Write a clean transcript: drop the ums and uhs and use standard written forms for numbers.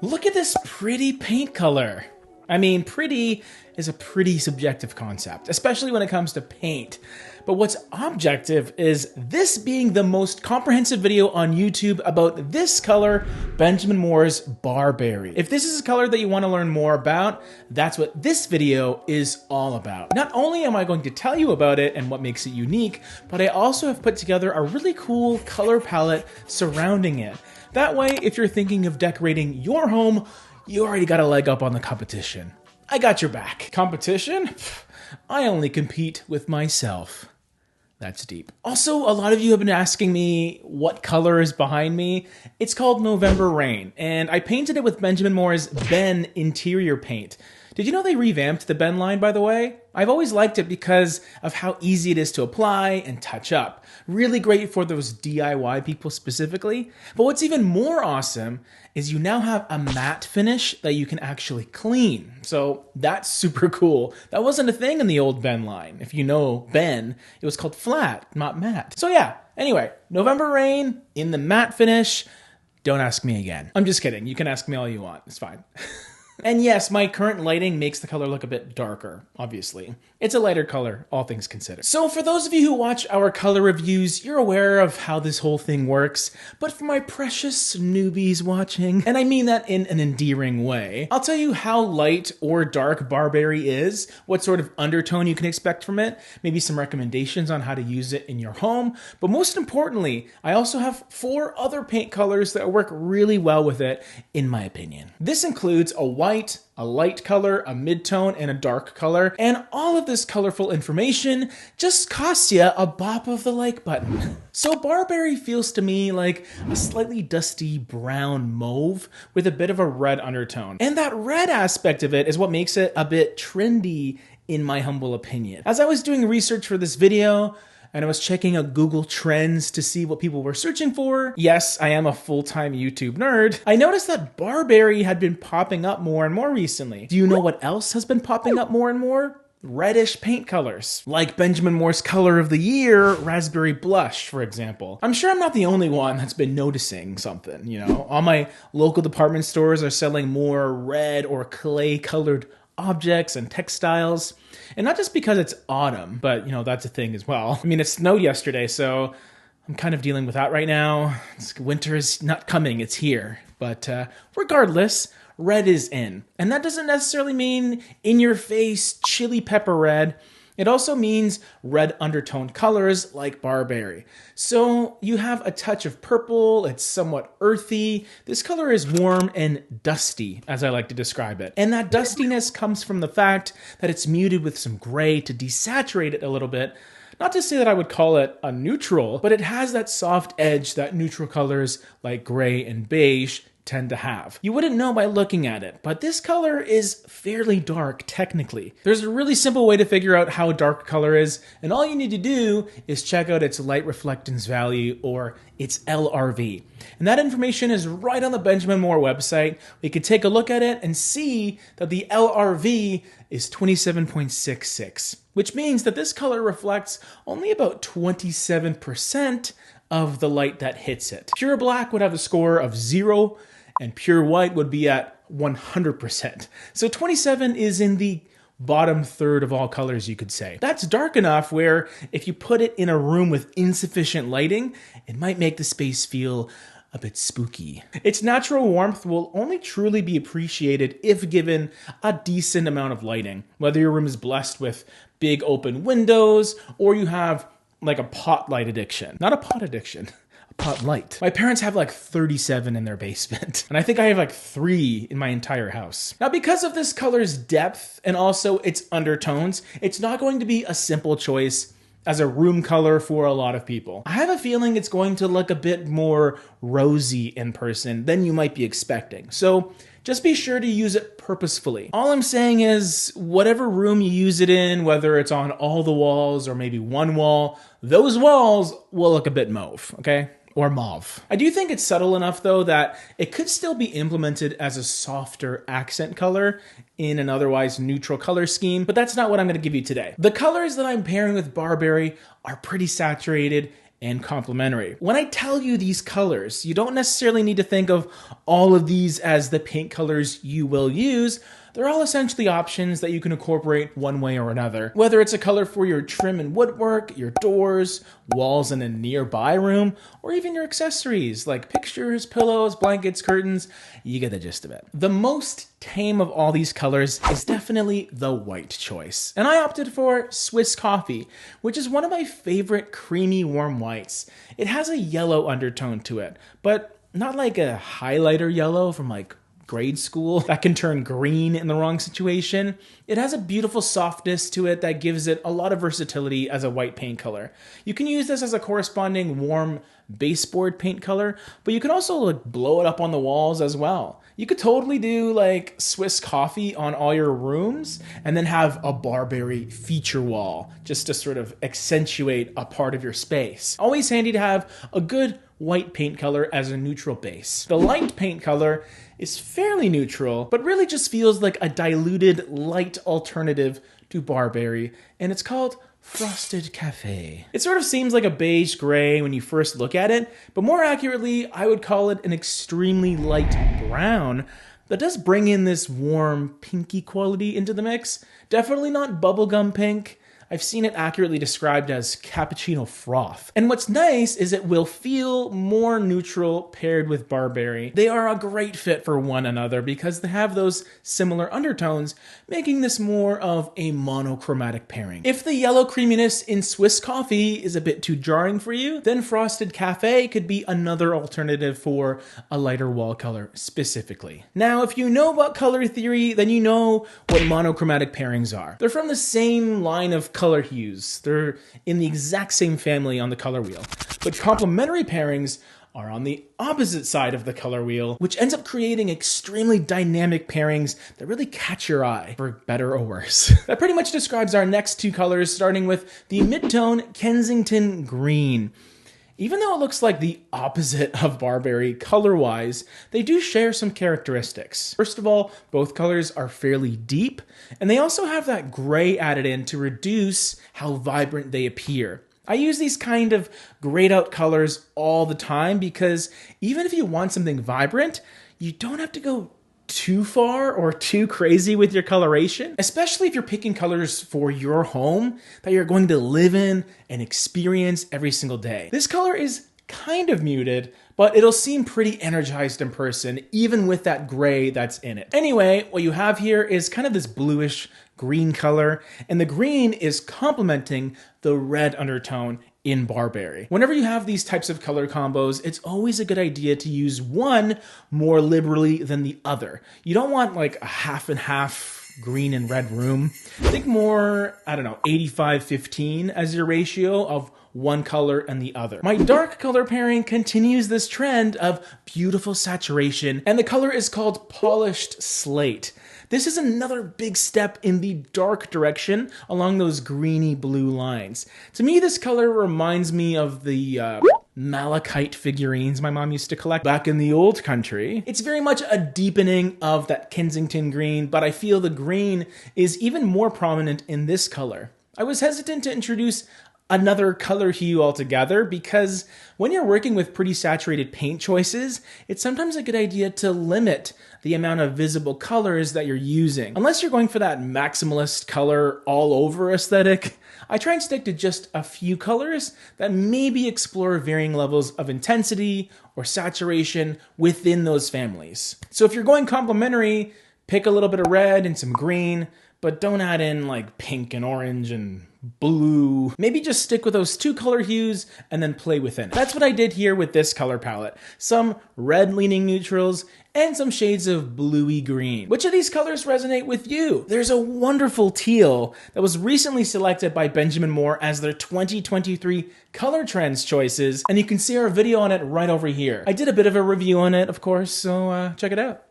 Look at this pretty paint color. I mean, pretty is a pretty subjective concept, especially when it comes to paint. But what's objective is this being the most comprehensive video on YouTube about this color, Benjamin Moore's Barberry. If this is a color that you want to learn more about, that's what this video is all about. Not only am I going to tell you about it and what makes it unique, but I also have put together a really cool color palette surrounding it. That way, if you're thinking of decorating your home, you already got a leg up on the competition. I got your back. Competition? I only compete with myself. That's deep. Also, a lot of you have been asking me what color is behind me. It's called November Rain, and I painted it with Benjamin Moore's Ben interior paint. Did you know they revamped the Ben line, by the way? I've always liked it because of how easy it is to apply and touch up. Really great for those DIY people specifically. But what's even more awesome is you now have a matte finish that you can actually clean. So that's super cool. That wasn't a thing in the old Ben line. If you know Ben, it was called flat, not matte. So yeah, anyway, November Rain in the matte finish. Don't ask me again. I'm just kidding. You can ask me all you want. It's fine. And yes, my current lighting makes the color look a bit darker, obviously. It's a lighter color, all things considered. So for those of you who watch our color reviews, you're aware of how this whole thing works. But for my precious newbies watching, and I mean that in an endearing way, I'll tell you how light or dark Barberry is, what sort of undertone you can expect from it, maybe some recommendations on how to use it in your home. But most importantly, I also have 4 other paint colors that work really well with it, in my opinion. This includes a white, a light color, a mid-tone, and a dark color. And all of this colorful information just costs you a bop of the like button. So Barberry feels to me like a slightly dusty brown mauve with a bit of a red undertone. And that red aspect of it is what makes it a bit trendy in my humble opinion. As I was doing research for this video, and I was checking out Google Trends to see what people were searching for. Yes, I am a full-time YouTube nerd. I noticed that Barberry had been popping up more and more recently. Do you know what else has been popping up more and more? Reddish paint colors, like Benjamin Moore's color of the year, Raspberry Blush, for example. I'm sure I'm not the only one that's been noticing something, you know? All my local department stores are selling more red or clay-colored objects and textiles. And not just because it's autumn, but you know, that's a thing as well. I mean, it snowed yesterday, so I'm kind of dealing with that right now. Winter is not coming, it's here. But regardless, red is in. And that doesn't necessarily mean in your face chili pepper red. It also means red undertone colors like Barberry. So you have a touch of purple, it's somewhat earthy. This color is warm and dusty, as I like to describe it. And that dustiness comes from the fact that it's muted with some gray to desaturate it a little bit. Not to say that I would call it a neutral, but it has that soft edge that neutral colors like gray and beige tend to have. You wouldn't know by looking at it, but this color is fairly dark technically. There's a really simple way to figure out how dark color is, and all you need to do is check out its light reflectance value, or its LRV. And that information is right on the Benjamin Moore website. We could take a look at it and see that the LRV is 27.66, which means that this color reflects only about 27% of the light that hits it. Pure black would have a score of 0, and pure white would be at 100%. So 27 is in the bottom third of all colors, you could say. That's dark enough where if you put it in a room with insufficient lighting, it might make the space feel a bit spooky. Its natural warmth will only truly be appreciated if given a decent amount of lighting, whether your room is blessed with big open windows or you have like a pot light addiction. Not a pot addiction, a pot light. My parents have like 37 in their basement, and I think I have like 3 in my entire house. Now, because of this color's depth and also its undertones, it's not going to be a simple choice as a room color for a lot of people. I have a feeling it's going to look a bit more rosy in person than you might be expecting. So just be sure to use it purposefully. All I'm saying is whatever room you use it in, whether it's on all the walls or maybe one wall, those walls will look a bit mauve, okay? Or mauve. I do think it's subtle enough though that it could still be implemented as a softer accent color in an otherwise neutral color scheme, but that's not what I'm gonna give you today. The colors that I'm pairing with Barberry are pretty saturated and Complementary. When I tell you these colors, you don't necessarily need to think of all of these as the paint colors you will use. They're all essentially options that you can incorporate one way or another. Whether it's a color for your trim and woodwork, your doors, walls in a nearby room, or even your accessories like pictures, pillows, blankets, curtains, you get the gist of it. The most tame of all these colors is definitely the white choice. And I opted for Swiss Coffee, which is one of my favorite creamy warm whites. It has a yellow undertone to it, but not like a highlighter yellow from like grade school that can turn green in the wrong situation. It has a beautiful softness to it that gives it a lot of versatility as a white paint color. You can use this as a corresponding warm baseboard paint color, but you can also like blow it up on the walls as well. You could totally do like Swiss Coffee on all your rooms and then have a Barberry feature wall just to sort of accentuate a part of your space. Always handy to have a good white paint color as a neutral base. The light paint color is fairly neutral, but really just feels like a diluted light alternative to Barberry, and it's called Frosted Cafe. It sort of seems like a beige gray when you first look at it, but more accurately, I would call it an extremely light brown that does bring in this warm pinky quality into the mix. Definitely not bubblegum pink. I've seen it accurately described as cappuccino froth. And what's nice is it will feel more neutral paired with Barberry. They are a great fit for one another because they have those similar undertones, making this more of a monochromatic pairing. If the yellow creaminess in Swiss Coffee is a bit too jarring for you, then Frosted Cafe could be another alternative for a lighter wall color specifically. Now, if you know about color theory, then you know what monochromatic pairings are. They're from the same line of color hues. They're in the exact same family on the color wheel. But complementary pairings are on the opposite side of the color wheel, which ends up creating extremely dynamic pairings that really catch your eye, for better or worse. That pretty much describes our next two colors, starting with the mid-tone Kensington Green. Even though it looks like the opposite of Barberry color-wise, they do share some characteristics. First of all, both colors are fairly deep, and they also have that gray added in to reduce how vibrant they appear. I use these kind of grayed out colors all the time because even if you want something vibrant, you don't have to go too far or too crazy with your coloration, especially if you're picking colors for your home that you're going to live in and experience every single day. This color is kind of muted, but it'll seem pretty energized in person, even with that gray that's in it. Anyway, what you have here is kind of this bluish green color, and the green is complementing the red undertone in Barberry. Whenever you have these types of color combos, it's always a good idea to use one more liberally than the other. You don't want like a half and half green and red room. Think more, 85-15 as your ratio of one color and the other. My dark color pairing continues this trend of beautiful saturation, and the color is called Polished Slate. This is another big step in the dark direction along those greeny blue lines. To me, this color reminds me of the malachite figurines my mom used to collect back in the old country. It's very much a deepening of that Kensington green, but I feel the green is even more prominent in this color. I was hesitant to introduce another color hue altogether because when you're working with pretty saturated paint choices, it's sometimes a good idea to limit the amount of visible colors that you're using. Unless you're going for that maximalist color all over aesthetic, I try and stick to just a few colors that maybe explore varying levels of intensity or saturation within those families. So if you're going complementary, pick a little bit of red and some green, but don't add in like pink and orange and blue. Maybe just stick with those two color hues and then play within it. That's what I did here with this color palette. Some red leaning neutrals and some shades of bluey green. Which of these colors resonate with you? There's a wonderful teal that was recently selected by Benjamin Moore as their 2023 color trends choices, and you can see our video on it right over here. I did a bit of a review on it, of course, so check it out.